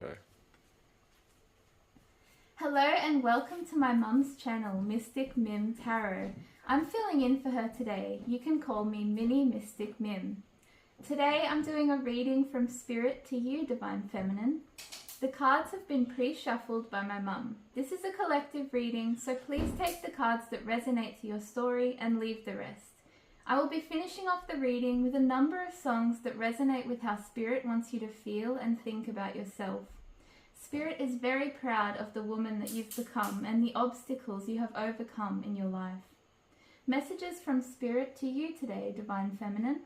Okay. Hello and welcome to my mum's channel, Mystic Mim Tarot. I'm filling in for her today. You can call me Mini Mystic Mim. Today I'm doing a reading from Spirit to you, Divine Feminine. The cards have been pre-shuffled by my mum. This is a collective reading, so please take the cards that resonate to your story and leave the rest. I will be finishing off the reading with a number of songs that resonate with how Spirit wants you to feel and think about yourself. Spirit is very proud of the woman that you've become and the obstacles you have overcome in your life. Messages from Spirit to you today, Divine Feminine.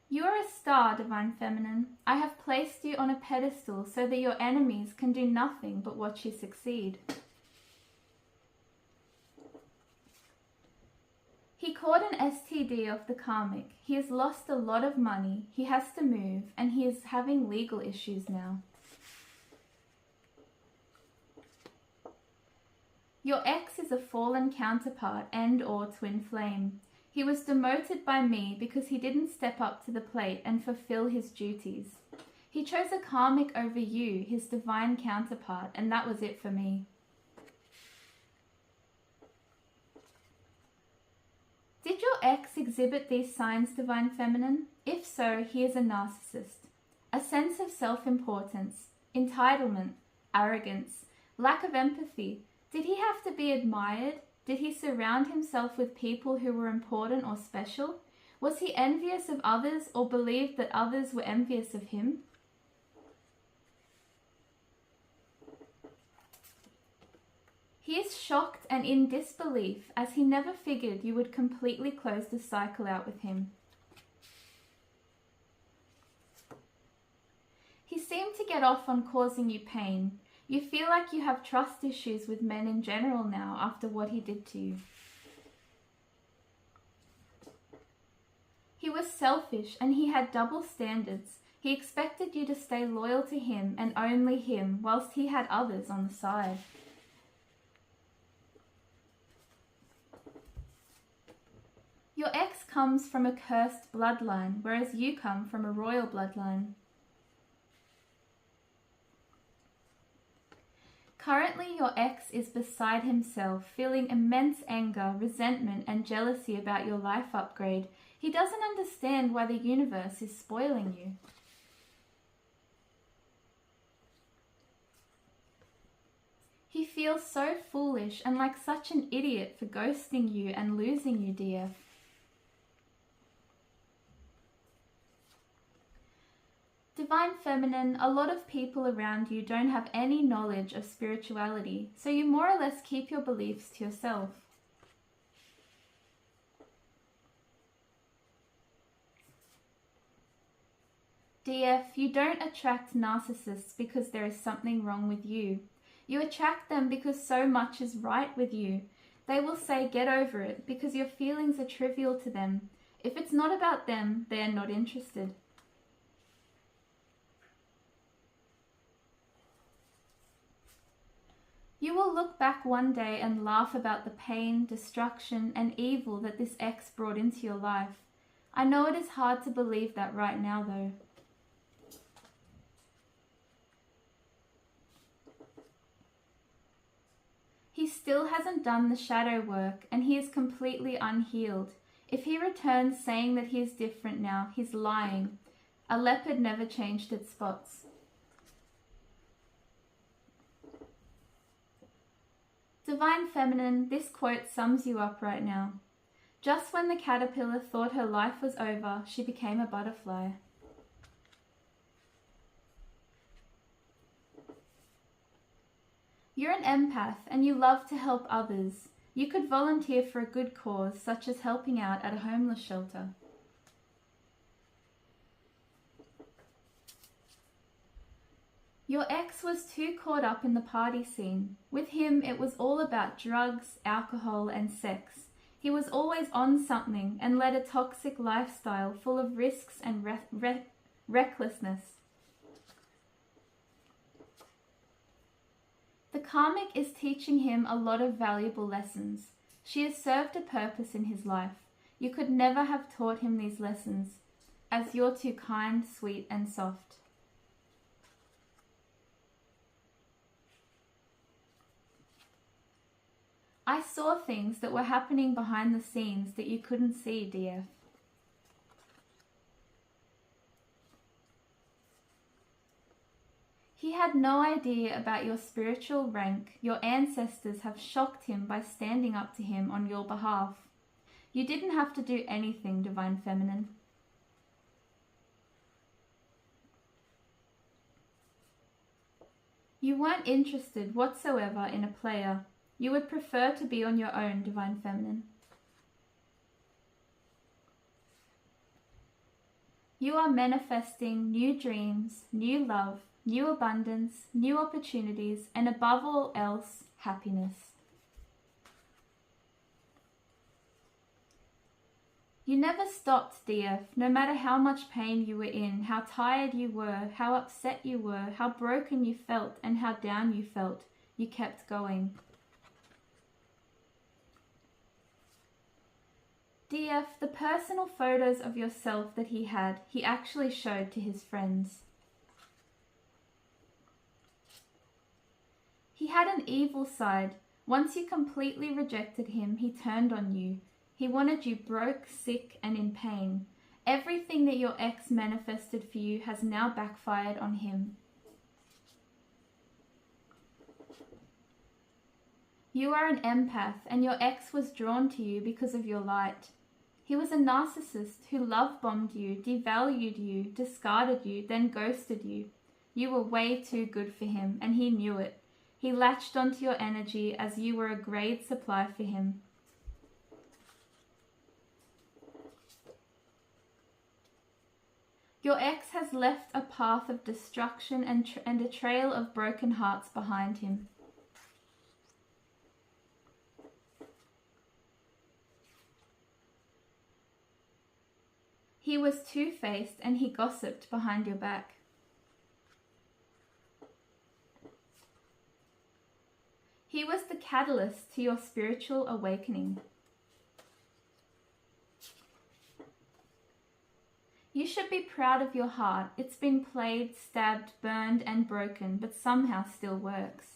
You are a star, Divine Feminine. I have placed you on a pedestal so that your enemies can do nothing but watch you succeed. He caught an STD of the karmic. He has lost a lot of money, he has to move, and he is having legal issues now. Your ex is a fallen counterpart and/or twin flame. He was demoted by me because he didn't step up to the plate and fulfill his duties. He chose a karmic over you, his divine counterpart, and that was it for me. Did your ex exhibit these signs, Divine Feminine? If so, he is a narcissist. A sense of self-importance, entitlement, arrogance, lack of empathy. Did he have to be admired? Did he surround himself with people who were important or special? Was he envious of others or believed that others were envious of him? He is shocked and in disbelief as he never figured you would completely close the cycle out with him. He seemed to get off on causing you pain. You feel like you have trust issues with men in general now after what he did to you. He was selfish and he had double standards. He expected you to stay loyal to him and only him, whilst he had others on the side. Your ex comes from a cursed bloodline, whereas you come from a royal bloodline. Currently, your ex is beside himself, feeling immense anger, resentment, and jealousy about your life upgrade. He doesn't understand why the universe is spoiling you. He feels so foolish and like such an idiot for ghosting you and losing you, DF. Divine Feminine, a lot of people around you don't have any knowledge of spirituality, so you more or less keep your beliefs to yourself. DF, you don't attract narcissists because there is something wrong with you. You attract them because so much is right with you. They will say get over it because your feelings are trivial to them. If it's not about them, they are not interested. You will look back one day and laugh about the pain, destruction, and evil that this ex brought into your life. I know it is hard to believe that right now, though. He still hasn't done the shadow work, and he is completely unhealed. If he returns saying that he is different now, he's lying. A leopard never changed its spots. Divine Feminine, this quote sums you up right now. Just when the caterpillar thought her life was over, she became a butterfly. You're an empath and you love to help others. You could volunteer for a good cause, such as helping out at a homeless shelter. Your ex was too caught up in the party scene. With him, it was all about drugs, alcohol, and sex. He was always on something and led a toxic lifestyle full of risks and recklessness. The karmic is teaching him a lot of valuable lessons. She has served a purpose in his life. You could never have taught him these lessons, as you're too kind, sweet, and soft. I saw things that were happening behind the scenes that you couldn't see, DF. He had no idea about your spiritual rank. Your ancestors have shocked him by standing up to him on your behalf. You didn't have to do anything, Divine Feminine. You weren't interested whatsoever in a player. You would prefer to be on your own, Divine Feminine. You are manifesting new dreams, new love, new abundance, new opportunities, and above all else, happiness. You never stopped, DF, no matter how much pain you were in, how tired you were, how upset you were, how broken you felt, and how down you felt. You kept going. DF, the personal photos of yourself that he had, he actually showed to his friends. He had an evil side. Once you completely rejected him, he turned on you. He wanted you broke, sick, and in pain. Everything that your ex manifested for you has now backfired on him. You are an empath, and your ex was drawn to you because of your light. He was a narcissist who love-bombed you, devalued you, discarded you, then ghosted you. You were way too good for him, and he knew it. He latched onto your energy as you were a grade supply for him. Your ex has left a path of destruction and a trail of broken hearts behind him. He was two-faced and he gossiped behind your back. He was the catalyst to your spiritual awakening. You should be proud of your heart. It's been played, stabbed, burned, and broken, but somehow still works.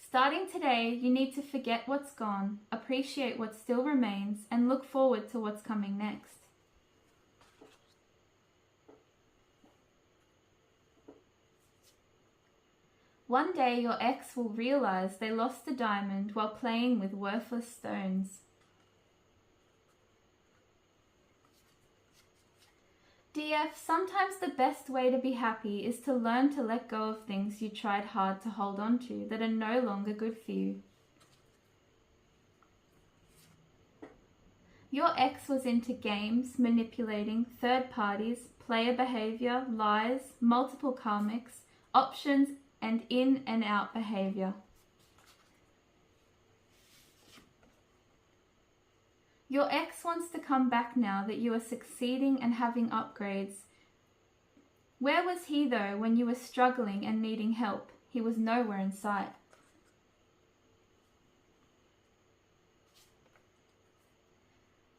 Starting today, you need to forget what's gone, appreciate what still remains, and look forward to what's coming next. One day your ex will realize they lost a diamond while playing with worthless stones. DF, sometimes the best way to be happy is to learn to let go of things you tried hard to hold on to that are no longer good for you. Your ex was into games, manipulating, third parties, player behavior, lies, multiple karmics, options, and in and out behavior. Your ex wants to come back now that you are succeeding and having upgrades. Where was he though when you were struggling and needing help? He was nowhere in sight.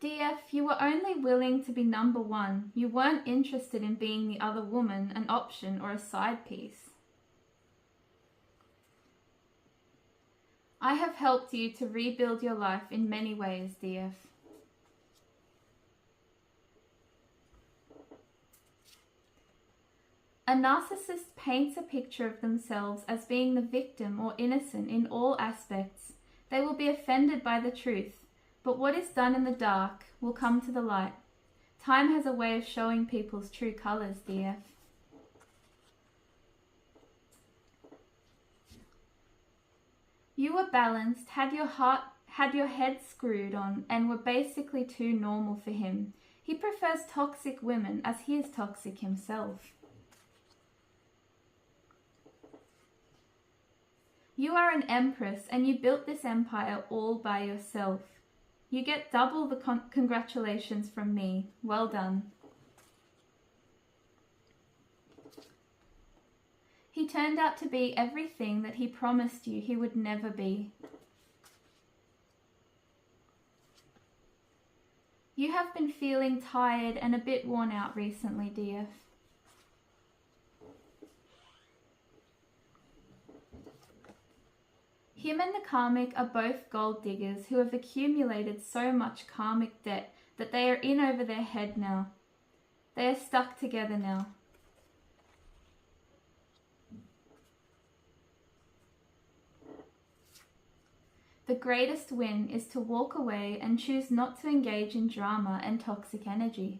DF, you were only willing to be number one. You weren't interested in being the other woman, an option, or a side piece. I have helped you to rebuild your life in many ways, DF. A narcissist paints a picture of themselves as being the victim or innocent in all aspects. They will be offended by the truth, but what is done in the dark will come to the light. Time has a way of showing people's true colors, DF. You were balanced, had your head screwed on, and were basically too normal for him. He prefers toxic women as he is toxic himself. You are an empress and you built this empire all by yourself. You get double the congratulations from me. Well done. He turned out to be everything that he promised you he would never be. You have been feeling tired and a bit worn out recently, DF. Him and the karmic are both gold diggers who have accumulated so much karmic debt that they are in over their head now. They are stuck together now. The greatest win is to walk away and choose not to engage in drama and toxic energy.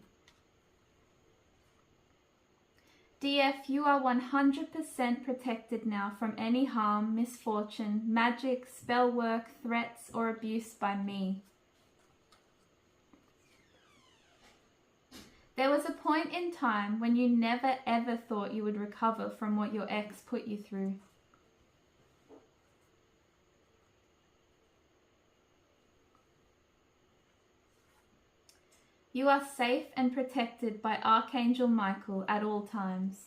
DF, you are 100% protected now from any harm, misfortune, magic, spell work, threats, or abuse by me. There was a point in time when you never ever thought you would recover from what your ex put you through. You are safe and protected by Archangel Michael at all times.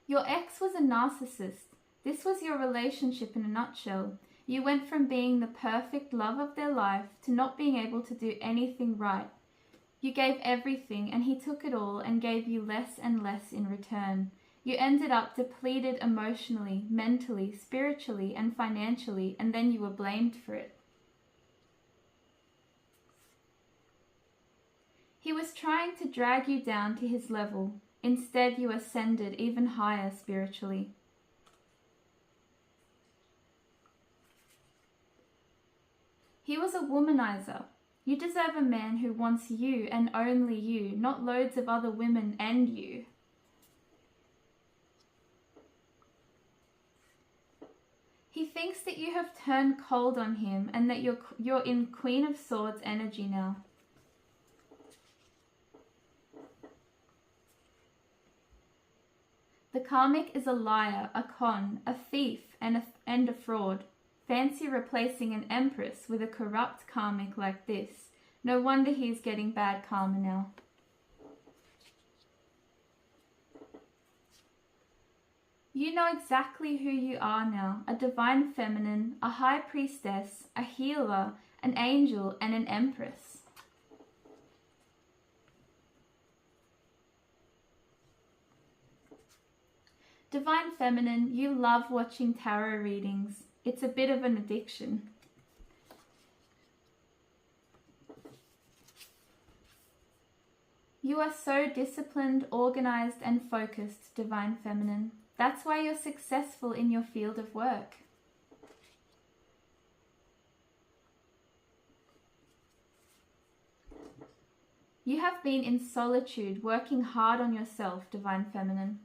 Your ex was a narcissist. This was your relationship in a nutshell. You went from being the perfect love of their life to not being able to do anything right. You gave everything and he took it all and gave you less and less in return. You ended up depleted emotionally, mentally, spiritually, and financially, and then you were blamed for it. He was trying to drag you down to his level. Instead, you ascended even higher spiritually. He was a womanizer. You deserve a man who wants you and only you, not loads of other women and you. He thinks that you have turned cold on him and that you're in Queen of Swords energy now. The karmic is a liar, a con, a thief, and a fraud. Fancy replacing an empress with a corrupt karmic like this. No wonder he's getting bad karma now. You know exactly who you are now, a divine feminine, a high priestess, a healer, an angel, and an empress. Divine feminine, you love watching tarot readings. It's a bit of an addiction. You are so disciplined, organized, and focused, Divine Feminine. That's why you're successful in your field of work. You have been in solitude, working hard on yourself, Divine Feminine.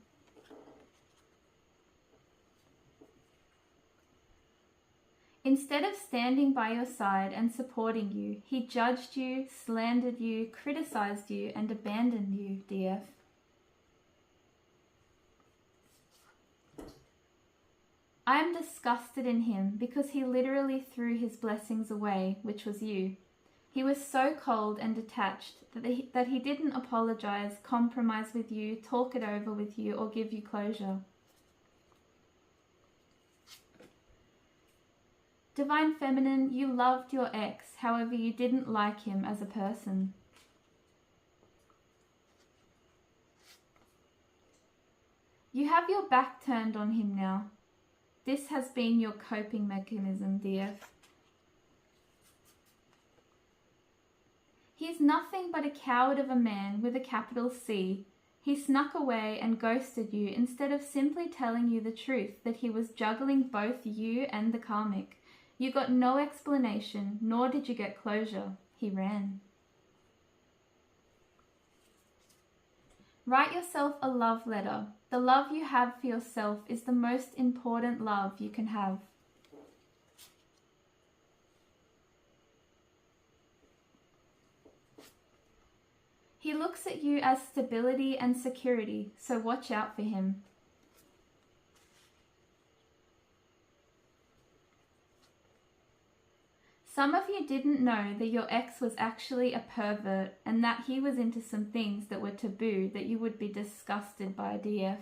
Instead of standing by your side and supporting you, he judged you, slandered you, criticized you, and abandoned you, DF. I am disgusted in him because he literally threw his blessings away, which was you. He was so cold and detached that he didn't apologize, compromise with you, talk it over with you, or give you closure. Divine Feminine, you loved your ex, however you didn't like him as a person. You have your back turned on him now. This has been your coping mechanism, DF. He is nothing but a coward of a man with a capital C. He snuck away and ghosted you instead of simply telling you the truth that he was juggling both you and the karmic. You got no explanation, nor did you get closure. He ran. Write yourself a love letter. The love you have for yourself is the most important love you can have. He looks at you as stability and security, so watch out for him. Some of you didn't know that your ex was actually a pervert and that he was into some things that were taboo that you would be disgusted by, DF.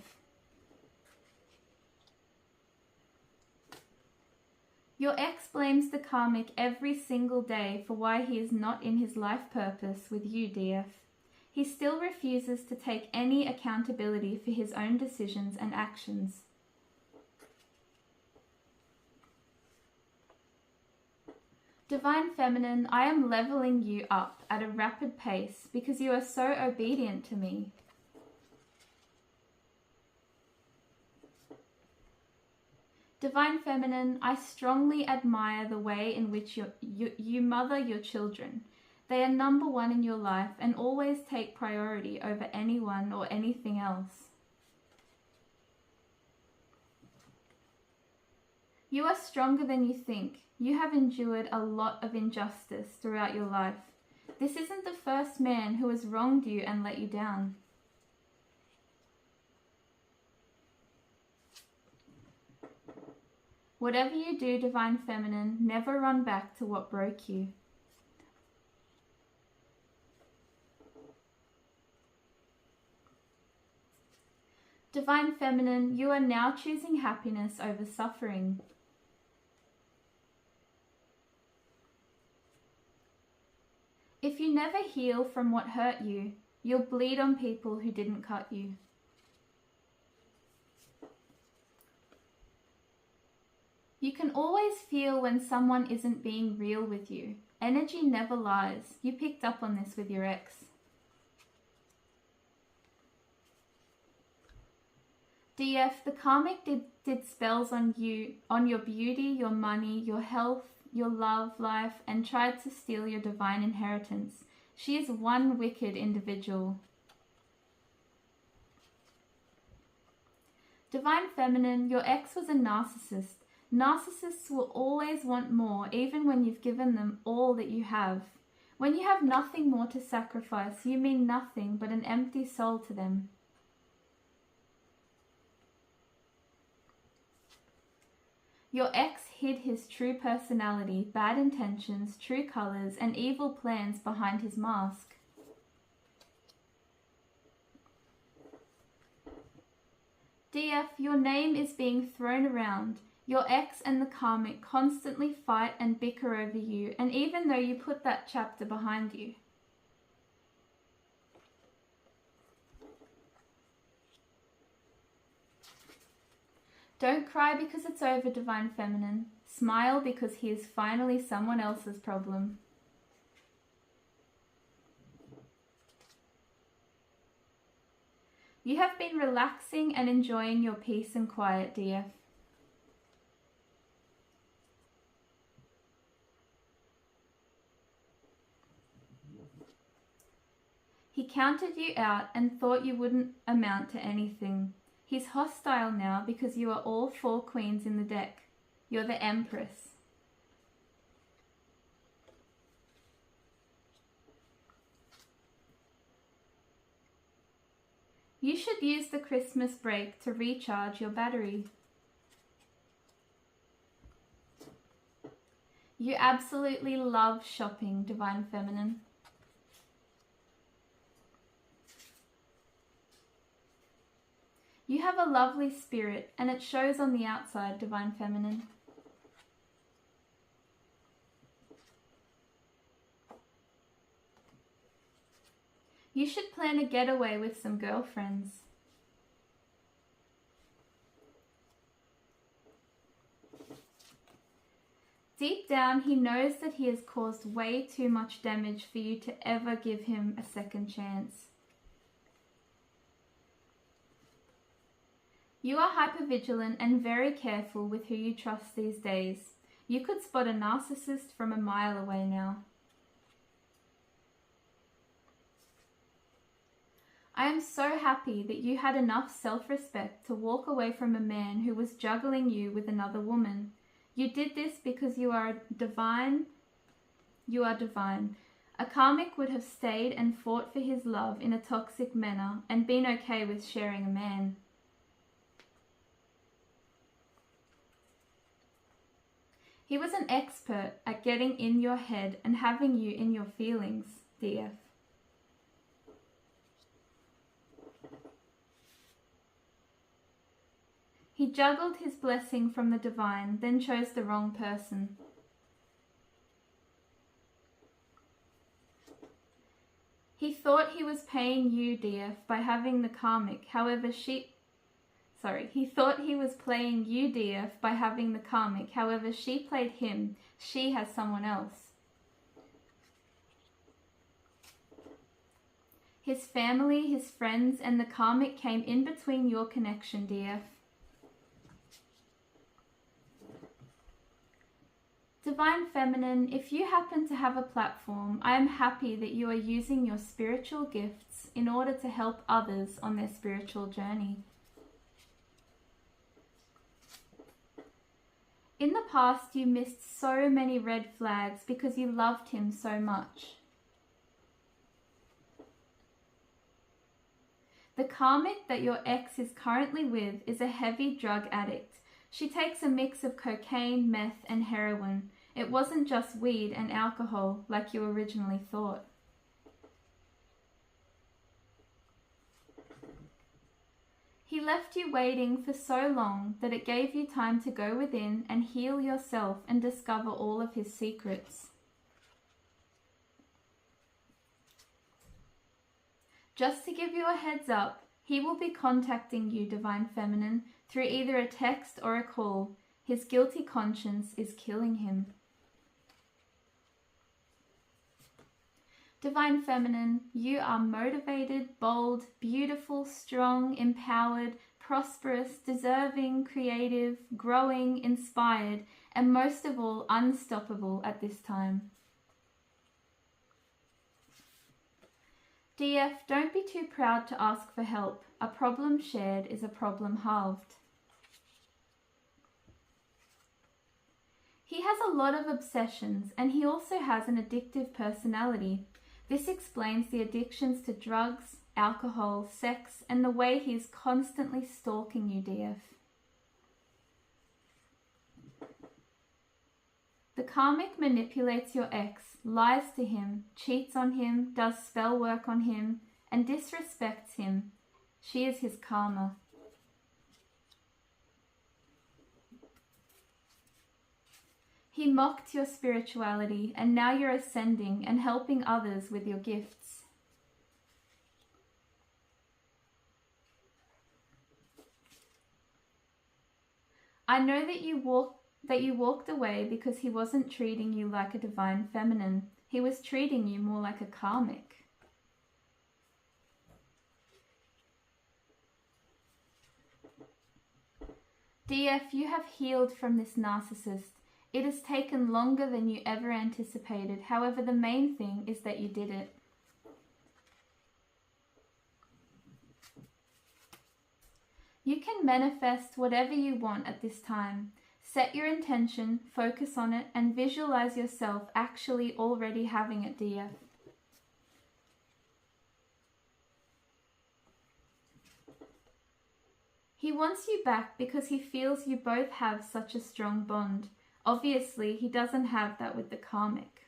Your ex blames the karmic every single day for why he is not in his life purpose with you, DF. He still refuses to take any accountability for his own decisions and actions. Divine Feminine, I am leveling you up at a rapid pace because you are so obedient to me. Divine Feminine, I strongly admire the way in which you mother your children. They are number one in your life and always take priority over anyone or anything else. You are stronger than you think. You have endured a lot of injustice throughout your life. This isn't the first man who has wronged you and let you down. Whatever you do, Divine Feminine, never run back to what broke you. Divine Feminine, you are now choosing happiness over suffering. If you never heal from what hurt you, you'll bleed on people who didn't cut you. You can always feel when someone isn't being real with you. Energy never lies. You picked up on this with your ex. DF, the karmic did spells on you, on your beauty, your money, your health, your love life, and tried to steal your divine inheritance. She is one wicked individual. Divine Feminine, your ex was a narcissist. Narcissists will always want more, even when you've given them all that you have. When you have nothing more to sacrifice, you mean nothing but an empty soul to them. Your ex hid his true personality, bad intentions, true colors, and evil plans behind his mask. DF, your name is being thrown around. Your ex and the karmic constantly fight and bicker over you, and even though you put that chapter behind you. Don't cry because it's over, Divine Feminine. Smile because he is finally someone else's problem. You have been relaxing and enjoying your peace and quiet, DF. He counted you out and thought you wouldn't amount to anything. He's hostile now because you are all 4 queens in the deck. You're the Empress. You should use the Christmas break to recharge your battery. You absolutely love shopping, Divine Feminine. You have a lovely spirit, and it shows on the outside, Divine Feminine. You should plan a getaway with some girlfriends. Deep down, he knows that he has caused way too much damage for you to ever give him a second chance. You are hypervigilant and very careful with who you trust these days. You could spot a narcissist from a mile away now. I am so happy that you had enough self-respect to walk away from a man who was juggling you with another woman. You did this because you are divine. You are divine. A karmic would have stayed and fought for his love in a toxic manner and been okay with sharing a man. He was an expert at getting in your head and having you in your feelings, DF. He juggled his blessing from the divine, then chose the wrong person. He thought he was paying you, DF, by having the karmic. However, he thought he was playing you, DF, by having the karmic. However, she played him. She has someone else. His family, his friends, and the karmic came in between your connection, DF. Divine Feminine, if you happen to have a platform, I am happy that you are using your spiritual gifts in order to help others on their spiritual journey. In the past, you missed so many red flags because you loved him so much. The karmic that your ex is currently with is a heavy drug addict. She takes a mix of cocaine, meth, and heroin. It wasn't just weed and alcohol like you originally thought. He left you waiting for so long that it gave you time to go within and heal yourself and discover all of his secrets. Just to give you a heads up, he will be contacting you, Divine Feminine, through either a text or a call. His guilty conscience is killing him. Divine Feminine, you are motivated, bold, beautiful, strong, empowered, prosperous, deserving, creative, growing, inspired, and most of all, unstoppable at this time. DF, don't be too proud to ask for help. A problem shared is a problem halved. He has a lot of obsessions and he also has an addictive personality. This explains the addictions to drugs, alcohol, sex, and the way he is constantly stalking you, DF. The karmic manipulates your ex, lies to him, cheats on him, does spell work on him, and disrespects him. She is his karma. He mocked your spirituality, and now you're ascending and helping others with your gifts. I know that you walked away because he wasn't treating you like a divine feminine. He was treating you more like a karmic. DF, you have healed from this narcissist. It has taken longer than you ever anticipated. However, the main thing is that you did it. You can manifest whatever you want at this time. Set your intention, focus on it, and visualize yourself actually already having it, DF. He wants you back because he feels you both have such a strong bond. Obviously, he doesn't have that with the karmic.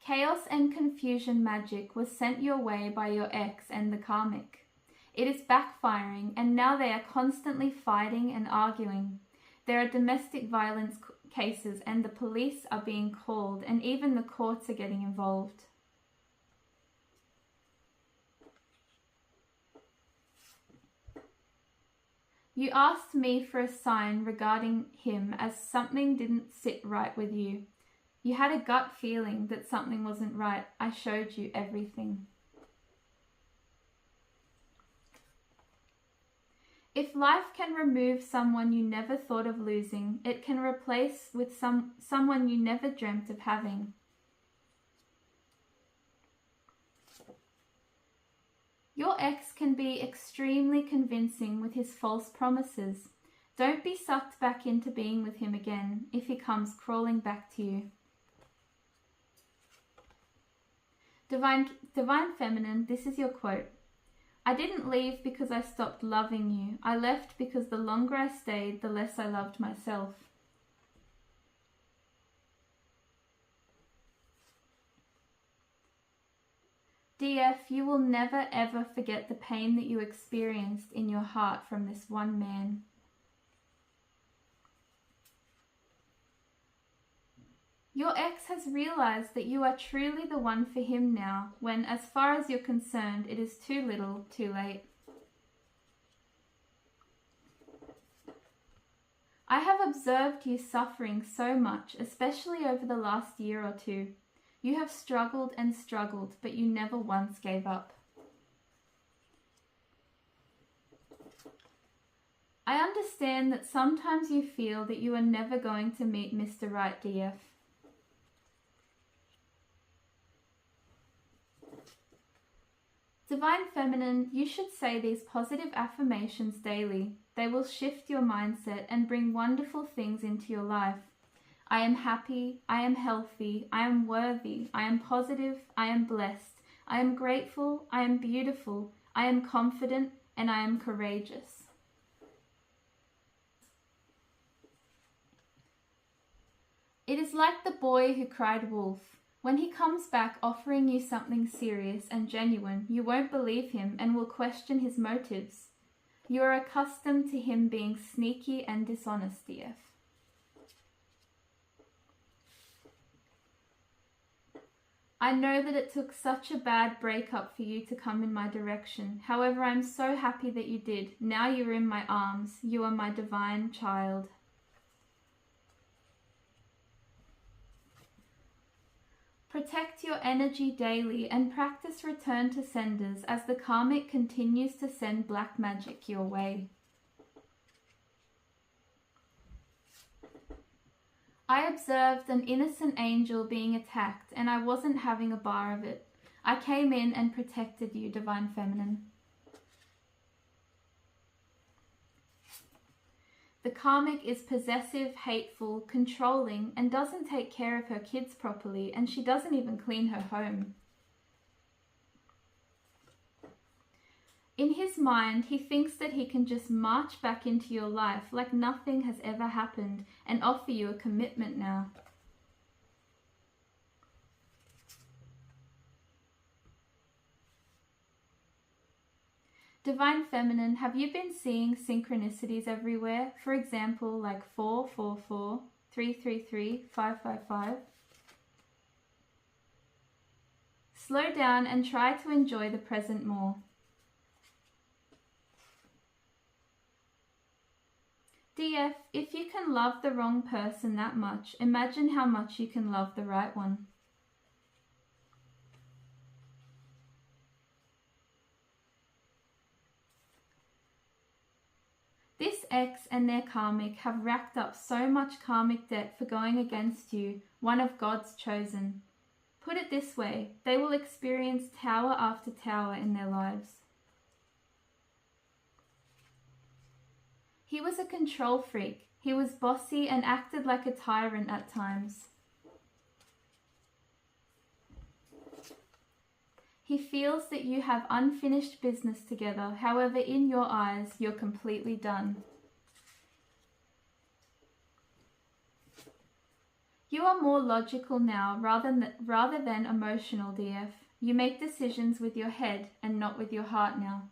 Chaos and confusion magic was sent your way by your ex and the karmic. It is backfiring, and now they are constantly fighting and arguing. There are domestic violence cases, and the police are being called, and even the courts are getting involved. You asked me for a sign regarding him as something didn't sit right with you. You had a gut feeling that something wasn't right. I showed you everything. If life can remove someone you never thought of losing, it can replace with someone you never dreamt of having. Your ex can be extremely convincing with his false promises. Don't be sucked back into being with him again if he comes crawling back to you. Divine Feminine, this is your quote. I didn't leave because I stopped loving you. I left because the longer I stayed, the less I loved myself. DF, you will never ever forget the pain that you experienced in your heart from this one man. Your ex has realized that you are truly the one for him now, when, as far as you're concerned, it is too little, too late. I have observed you suffering so much, especially over the last year or two. You have struggled and struggled, but you never once gave up. I understand that sometimes you feel that you are never going to meet Mr. Right, DF. Divine Feminine, you should say these positive affirmations daily. They will shift your mindset and bring wonderful things into your life. I am happy, I am healthy, I am worthy, I am positive, I am blessed, I am grateful, I am beautiful, I am confident, and I am courageous. It is like the boy who cried wolf. When he comes back offering you something serious and genuine, you won't believe him and will question his motives. You are accustomed to him being sneaky and dishonest, DF. I know that it took such a bad breakup for you to come in my direction. However, I'm so happy that you did. Now you're in my arms. You are my divine child. Protect your energy daily and practice return to senders as the karmic continues to send black magic your way. I observed an innocent angel being attacked and I wasn't having a bar of it. I came in and protected you, Divine Feminine. The karmic is possessive, hateful, controlling, and doesn't take care of her kids properly, and she doesn't even clean her home. In his mind, he thinks that he can just march back into your life like nothing has ever happened and offer you a commitment now. Divine Feminine, have you been seeing synchronicities everywhere? For example, like 444, 333, 555. Slow down and try to enjoy the present more. DF, if you can love the wrong person that much, imagine how much you can love the right one. This ex and their karmic have racked up so much karmic debt for going against you, one of God's chosen. Put it this way, they will experience tower after tower in their lives. He was a control freak. He was bossy and acted like a tyrant at times. He feels that you have unfinished business together. However, in your eyes, you're completely done. You are more logical now rather than emotional, DF. You make decisions with your head and not with your heart now.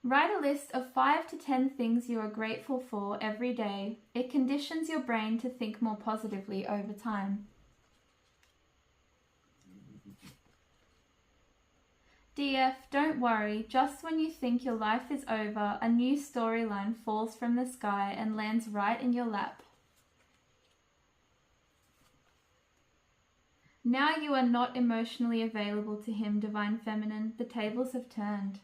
Write a list of 5 to 10 things you are grateful for every day. It conditions your brain to think more positively over time. DF, don't worry, just when you think your life is over, a new storyline falls from the sky and lands right in your lap. Now you are not emotionally available to him, Divine Feminine. The tables have turned.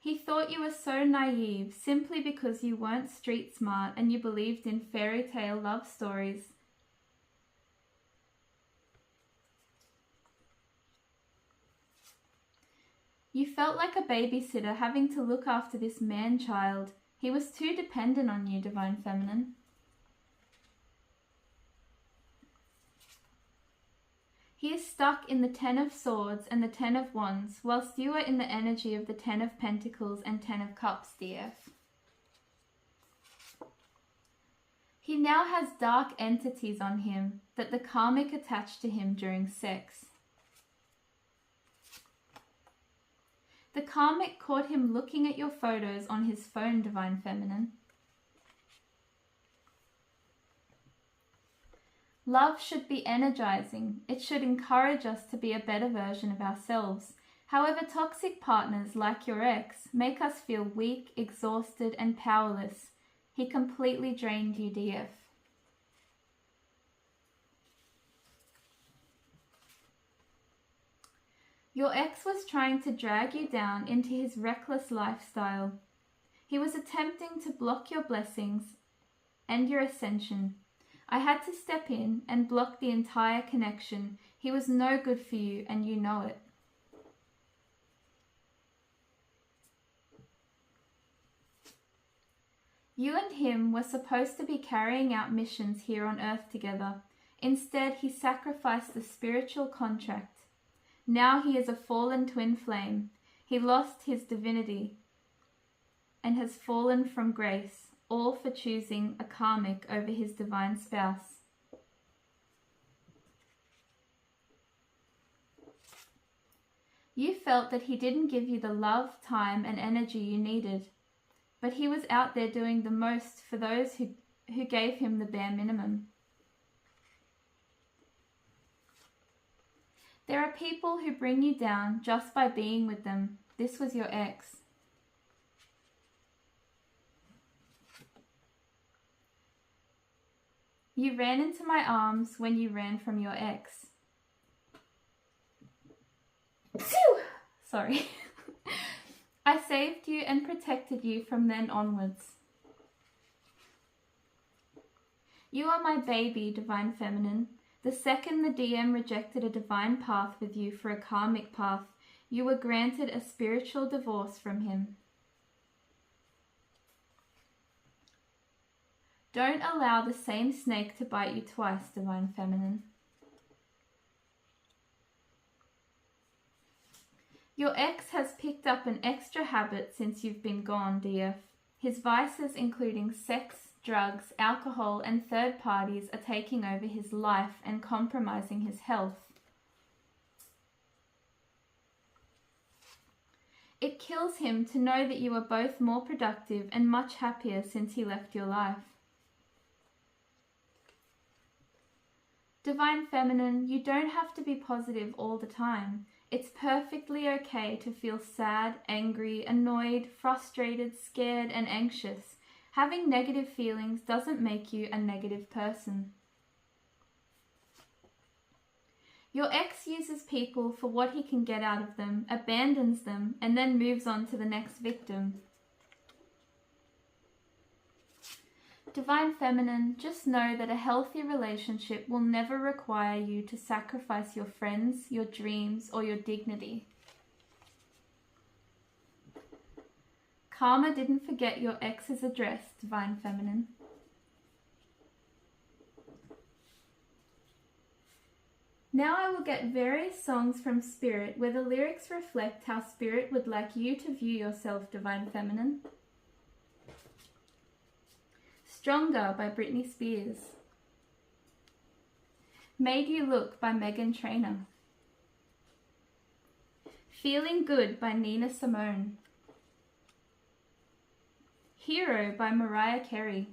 He thought you were so naive simply because you weren't street smart and you believed in fairy tale love stories. You felt like a babysitter having to look after this man-child. He was too dependent on you, Divine Feminine. He is stuck in the 10 of Swords and the 10 of Wands, whilst you are in the energy of the 10 of Pentacles and 10 of Cups, DF. He now has dark entities on him that the karmic attached to him during sex. The karmic caught him looking at your photos on his phone, Divine Feminine. Love should be energizing. It should encourage us to be a better version of ourselves. However, toxic partners like your ex make us feel weak, exhausted, and powerless. He completely drained you, DF. Your ex was trying to drag you down into his reckless lifestyle. He was attempting to block your blessings and your ascension. I had to step in and block the entire connection. He was no good for you, and you know it. You and him were supposed to be carrying out missions here on earth together. Instead, he sacrificed the spiritual contract. Now he is a fallen twin flame. He lost his divinity and has fallen from grace, all for choosing a karmic over his divine spouse. You felt that he didn't give you the love, time, and energy you needed, but he was out there doing the most for those who gave him the bare minimum. There are people who bring you down just by being with them. This was your ex. You ran into my arms when you ran from your ex. Sorry. I saved you and protected you from then onwards. You are my baby, Divine Feminine. The second the DM rejected a divine path with you for a karmic path, you were granted a spiritual divorce from him. Don't allow the same snake to bite you twice, Divine Feminine. Your ex has picked up an extra habit since you've been gone, DF. His vices, including sex, drugs, alcohol, and third parties, are taking over his life and compromising his health. It kills him to know that you are both more productive and much happier since he left your life. Divine Feminine, you don't have to be positive all the time. It's perfectly okay to feel sad, angry, annoyed, frustrated, scared, and anxious. Having negative feelings doesn't make you a negative person. Your ex uses people for what he can get out of them, abandons them, and then moves on to the next victim. Divine Feminine, just know that a healthy relationship will never require you to sacrifice your friends, your dreams, or your dignity. Karma didn't forget your ex's address, Divine Feminine. Now I will get various songs from Spirit where the lyrics reflect how Spirit would like you to view yourself, Divine Feminine. Stronger by Britney Spears. Made You Look by Meghan Trainor. Feeling Good by Nina Simone. Hero by Mariah Carey.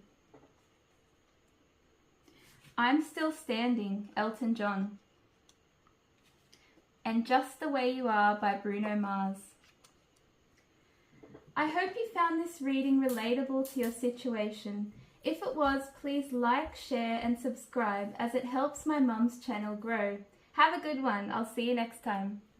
I'm Still Standing, Elton John. And Just the Way You Are by Bruno Mars. I hope you found this reading relatable to your situation. If it was, please like, share and subscribe as it helps my mum's channel grow. Have a good one. I'll see you next time.